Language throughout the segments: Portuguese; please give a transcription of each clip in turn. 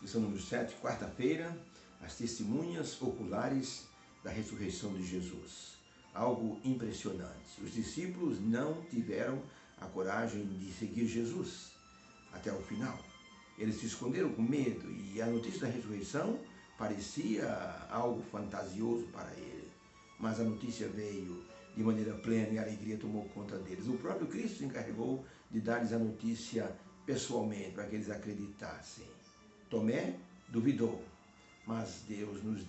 Lição número 7, quarta-feira, as testemunhas oculares da ressurreição de Jesus. Algo impressionante. Os discípulos não tiveram a coragem de seguir Jesus até o final. Eles se esconderam com medo e a notícia da ressurreição parecia algo fantasioso para eles. Mas a notícia veio de maneira plena e a alegria tomou conta deles. O próprio Cristo se encarregou de dar-lhes a notícia pessoalmente para que eles acreditassem. Tomé duvidou, mas Deus nos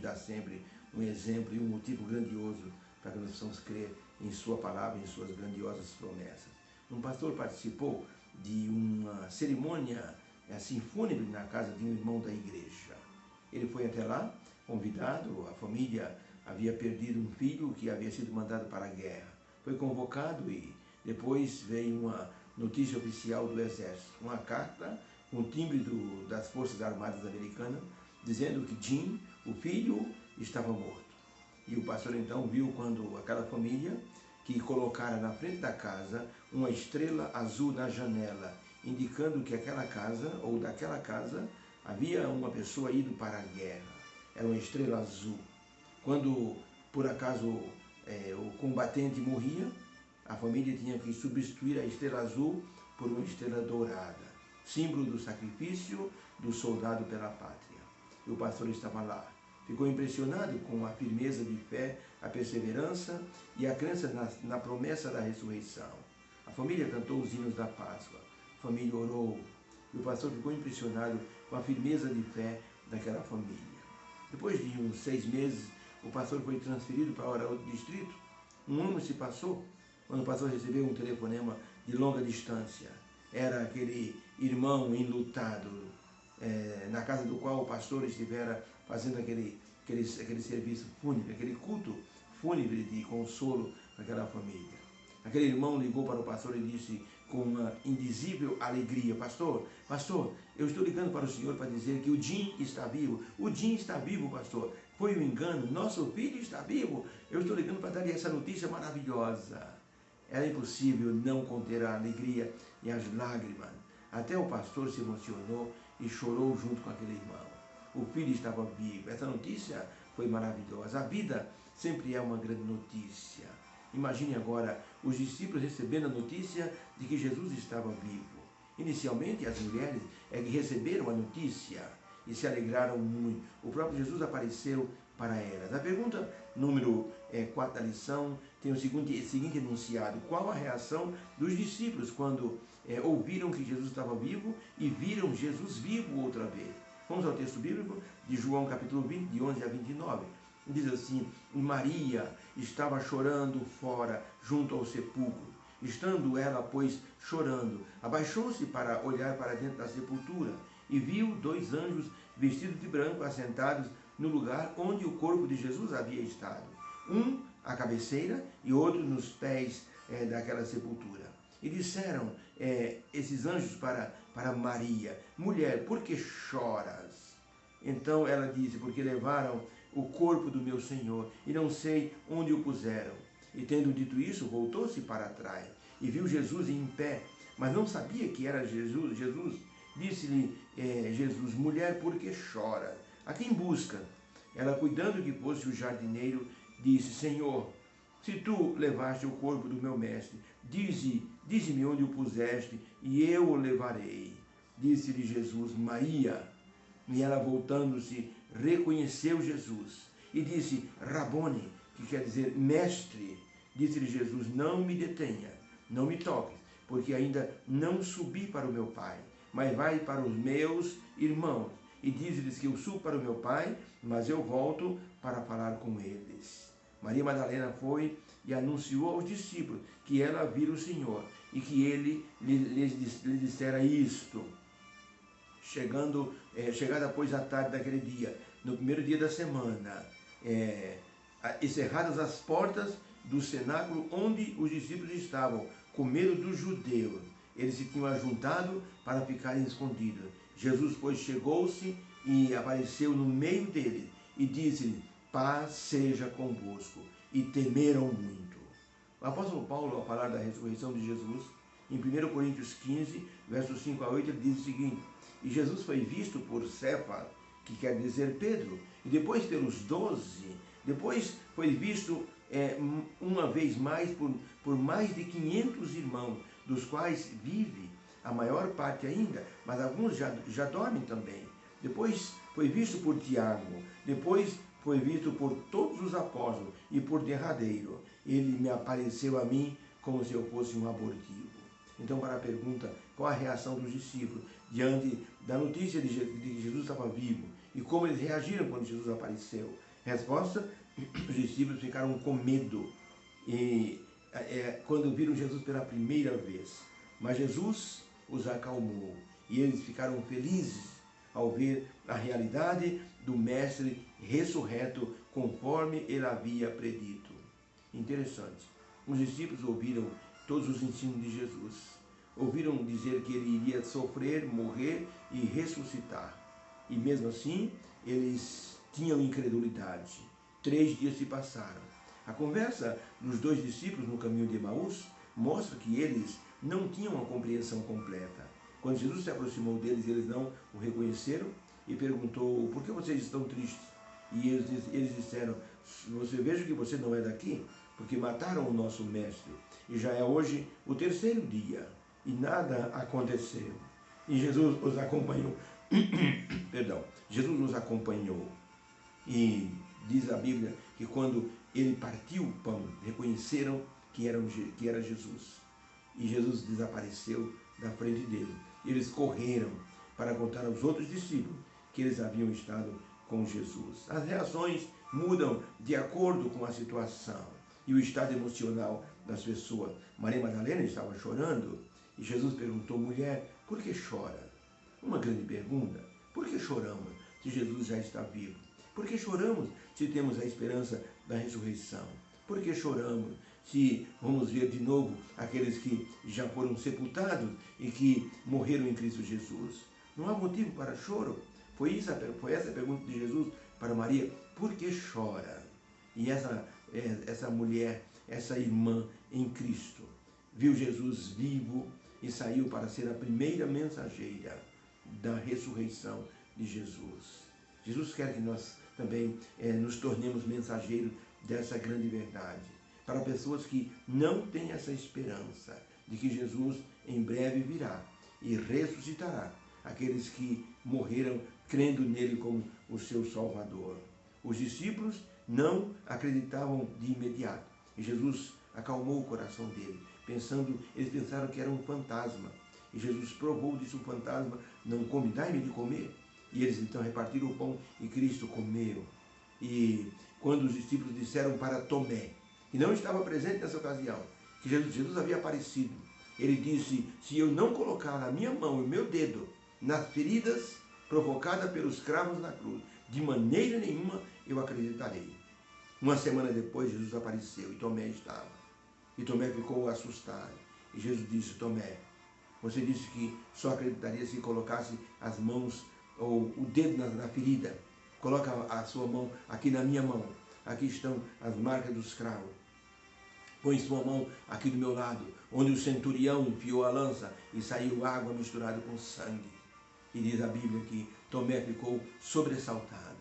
dá sempre um exemplo e um motivo grandioso para que nós possamos crer em sua palavra e em suas grandiosas promessas. Um pastor participou de uma cerimônia assim fúnebre na casa de um irmão da igreja. Ele foi até lá, convidado, a família havia perdido um filho que havia sido mandado para a guerra. Foi convocado e depois veio uma notícia oficial do exército, uma carta com o timbre das Forças Armadas Americanas, dizendo que Jim, o filho, estava morto. E o pastor então viu quando aquela família que colocara na frente da casa uma estrela azul na janela, indicando que aquela casa, ou daquela casa, havia uma pessoa ido para a guerra. Era uma estrela azul. Quando, por acaso, o combatente morria, a família tinha que substituir a estrela azul por uma estrela dourada, símbolo do sacrifício do soldado pela pátria. E o pastor estava lá. Ficou impressionado com a firmeza de fé, a perseverança e a crença na promessa da ressurreição. A família cantou os hinos da Páscoa, a família orou, e o pastor ficou impressionado com a firmeza de fé daquela família. Depois de uns 6 meses, o pastor foi transferido para outro distrito. Um ano se passou, quando o pastor recebeu um telefonema de longa distância. Era aquele irmão enlutado, na casa do qual o pastor estivera fazendo aquele serviço fúnebre, aquele culto fúnebre de consolo para aquela família. Aquele irmão ligou para o pastor e disse com uma indizível alegria: Pastor, eu estou ligando para o senhor para dizer que o Jim está vivo. O Jim está vivo, pastor. Foi um engano, nosso filho está vivo. Eu estou ligando para dar-lhe essa notícia maravilhosa. Era impossível não conter a alegria e as lágrimas. Até o pastor se emocionou e chorou junto com aquele irmão. O filho estava vivo. Essa notícia foi maravilhosa. A vida sempre é uma grande notícia. Imagine agora os discípulos recebendo a notícia de que Jesus estava vivo. Inicialmente, as mulheres que receberam a notícia e se alegraram muito. O próprio Jesus apareceu para elas. A pergunta número 4 da lição tem o seguinte enunciado: qual a reação dos discípulos quando ouviram que Jesus estava vivo e viram Jesus vivo outra vez? Vamos ao texto bíblico de João capítulo 20, de 11 a 29. Diz assim: Maria estava chorando fora, junto ao sepulcro. Estando ela, pois, chorando, abaixou-se para olhar para dentro da sepultura e viu 2 anjos vestidos de branco assentados no lugar onde o corpo de Jesus havia estado. Um à cabeceira e outro nos pés daquela sepultura. E disseram esses anjos para Maria: Mulher, por que choras? Então ela disse: Porque levaram o corpo do meu Senhor e não sei onde o puseram. E tendo dito isso, voltou-se para trás e viu Jesus em pé, mas não sabia que era Jesus. Disse-lhe Jesus: Mulher, por que chora? A quem busca? Ela, cuidando que fosse o jardineiro, disse: Senhor, se tu levaste o corpo do meu mestre, dize-me onde o puseste, e eu o levarei. Disse-lhe Jesus: Maria. E ela, voltando-se, reconheceu Jesus e disse: Rabone, que quer dizer mestre. Disse-lhe Jesus: Não me detenha, não me toques, porque ainda não subi para o meu Pai, mas vai para os meus irmãos e diz-lhes que eu subo para o meu Pai, mas eu volto para falar com eles. Maria Madalena foi e anunciou aos discípulos que ela vira o Senhor e que ele lhe dissera isto. Chegada pois a tarde daquele dia, no primeiro dia da semana, encerradas as portas do cenáculo onde os discípulos estavam, com medo dos judeus, eles se tinham ajuntado para ficarem escondidos. Jesus, pois, chegou-se e apareceu no meio deles e disse-lhe: Paz seja convosco. E temeram muito. O apóstolo Paulo, ao falar da ressurreição de Jesus, em 1 Coríntios 15, versos 5 a 8, ele diz o seguinte: E Jesus foi visto por Cefas, que quer dizer Pedro, e depois pelos 12, depois foi visto uma vez mais por mais de 500 irmãos, dos quais vive a maior parte ainda, mas alguns já dormem também. Depois foi visto por Tiago, depois foi visto por todos os apóstolos, e por derradeiro, ele me apareceu a mim como se eu fosse um abortivo. Então, para a pergunta, qual a reação dos discípulos diante da notícia de que Jesus estava vivo e como eles reagiram quando Jesus apareceu? Resposta, os discípulos ficaram com medo quando viram Jesus pela primeira vez. Mas Jesus os acalmou e eles ficaram felizes ao ver a realidade do Mestre ressurreto conforme ele havia predito. Interessante. Os discípulos ouviram todos os ensinos de Jesus. Ouviram dizer que ele iria sofrer, morrer e ressuscitar. E mesmo assim, eles tinham incredulidade. 3 dias se passaram. A conversa dos 2 discípulos no caminho de Emaús mostra que eles não tinham a compreensão completa. Quando Jesus se aproximou deles, eles não o reconheceram e perguntou: por que vocês estão tristes? E eles disseram: você veja que você não é daqui, porque mataram o nosso mestre. E já é hoje o 3º dia e nada aconteceu. E Jesus os acompanhou. Perdão, Jesus os acompanhou. E diz a Bíblia que quando ele partiu o pão, reconheceram que era Jesus. E Jesus desapareceu da frente dele. Eles correram para contar aos outros discípulos que eles haviam estado com Jesus. As reações mudam de acordo com a situação e o estado emocional das pessoas. Maria Madalena estava chorando e Jesus perguntou: mulher, por que chora? Uma grande pergunta. Por que choramos se Jesus já está vivo? Por que choramos se temos a esperança da ressurreição? Por que choramos se vamos ver de novo aqueles que já foram sepultados e que morreram em Cristo Jesus? Não há motivo para choro. Foi essa a pergunta de Jesus para Maria: por que chora? E essa mulher, essa irmã em Cristo, viu Jesus vivo e saiu para ser a primeira mensageira da ressurreição de Jesus. Jesus quer que nós também nos tornemos mensageiros dessa grande verdade, para pessoas que não têm essa esperança de que Jesus em breve virá e ressuscitará aqueles que morreram crendo nele como o seu Salvador. Os discípulos não acreditavam de imediato e Jesus acalmou o coração dele, eles pensaram que era um fantasma. E Jesus provou disso: um fantasma não come, dai-me de comer. E eles então repartiram o pão e Cristo comeu. E quando os discípulos disseram para Tomé, que não estava presente nessa ocasião, que Jesus havia aparecido, ele disse: se eu não colocar a minha mão e o meu dedo nas feridas provocadas pelos cravos na cruz, de maneira nenhuma eu acreditarei. Uma semana depois Jesus apareceu e Tomé estava. E Tomé ficou assustado. E Jesus disse: Tomé, você disse que só acreditaria se colocasse as mãos ou o dedo na ferida. Coloca a sua mão aqui na minha mão. Aqui estão as marcas dos cravos. Põe sua mão aqui do meu lado, onde o centurião enfiou a lança e saiu água misturada com sangue. E diz a Bíblia que Tomé ficou sobressaltado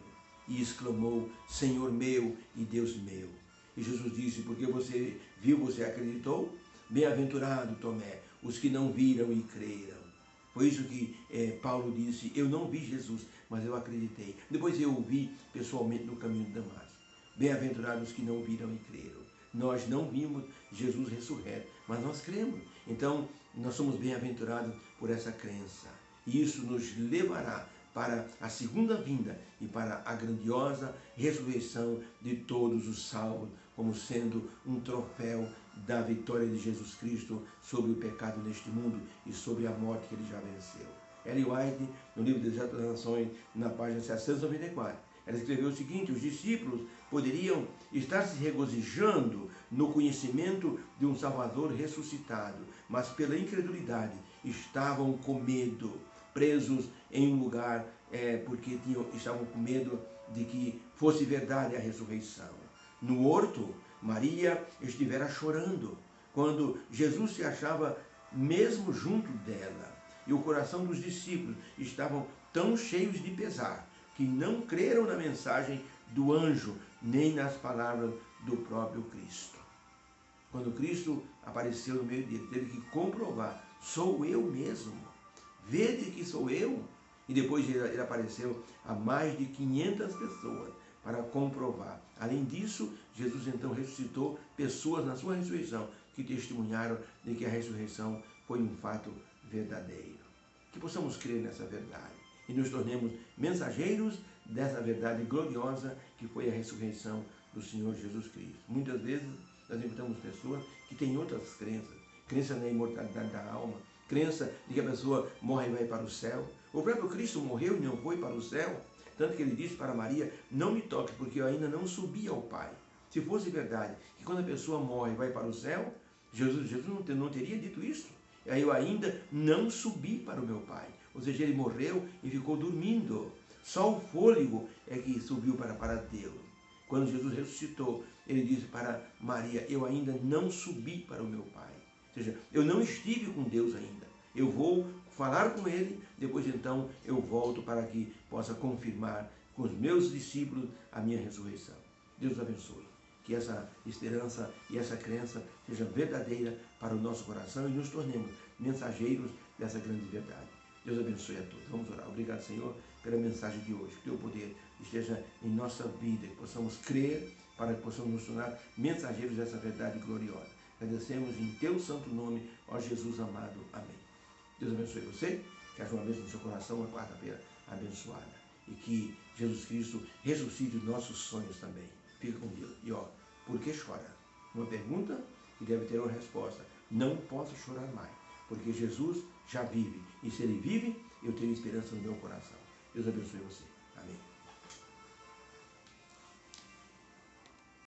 e exclamou: Senhor meu e Deus meu. E Jesus disse: porque você viu, você acreditou? Bem-aventurado, Tomé, os que não viram e creram. Foi isso que Paulo disse: eu não vi Jesus, mas eu acreditei. Depois eu o vi pessoalmente no caminho de Damasco. Bem-aventurados os que não viram e creram. Nós não vimos Jesus ressurreto, mas nós cremos. Então, nós somos bem-aventurados por essa crença. E isso nos levará para a segunda vinda e para a grandiosa ressurreição de todos os salvos, como sendo um troféu da vitória de Jesus Cristo sobre o pecado neste mundo e sobre a morte que ele já venceu. Ellen White, no livro Deserto das Nações, na página 794, ela escreveu o seguinte: os discípulos poderiam estar se regozijando no conhecimento de um Salvador ressuscitado, mas pela incredulidade estavam com medo, presos em um lugar, porque estavam com medo de que fosse verdade a ressurreição. No horto, Maria estivera chorando, quando Jesus se achava mesmo junto dela. e o coração dos discípulos estavam tão cheios de pesar que não creram na mensagem do anjo, nem nas palavras do próprio Cristo. Quando Cristo apareceu no meio dele, teve que comprovar: sou eu mesmo, vede que sou eu. E depois ele apareceu a mais de 500 pessoas para comprovar. Além disso, Jesus então ressuscitou pessoas na sua ressurreição que testemunharam de que a ressurreição foi um fato verdadeiro. Que possamos crer nessa verdade e nos tornemos mensageiros dessa verdade gloriosa que foi a ressurreição do Senhor Jesus Cristo. Muitas vezes nós encontramos pessoas que têm outras crenças, crença na imortalidade da alma, crença de que a pessoa morre e vai para o céu. O próprio Cristo morreu e não foi para o céu, tanto que ele disse para Maria: não me toque, porque eu ainda não subi ao Pai. Se fosse verdade que quando a pessoa morre e vai para o céu, Jesus não teria dito isso. Eu ainda não subi para o meu Pai. Ou seja, ele morreu e ficou dormindo. Só o fôlego é que subiu para Deus. Quando Jesus ressuscitou, ele disse para Maria: eu ainda não subi para o meu Pai. Ou seja, eu não estive com Deus ainda. Eu vou falar com Ele, depois então eu volto para que possa confirmar com os meus discípulos a minha ressurreição. Deus abençoe. Que essa esperança e essa crença seja verdadeira para o nosso coração e nos tornemos mensageiros dessa grande verdade. Deus abençoe a todos. Vamos orar. Obrigado, Senhor, pela mensagem de hoje. Que teu poder esteja em nossa vida, que possamos crer para que possamos nos tornar mensageiros dessa verdade gloriosa. Agradecemos em teu santo nome, ó Jesus amado. Amém. Deus abençoe você, que haja uma bênção no seu coração, uma quarta-feira abençoada. E que Jesus Cristo ressuscite os nossos sonhos também. Fica com Deus. E ó, por que chora? Uma pergunta que deve ter uma resposta. Não posso chorar mais, porque Jesus já vive. E se Ele vive, eu tenho esperança no meu coração. Deus abençoe você. Amém.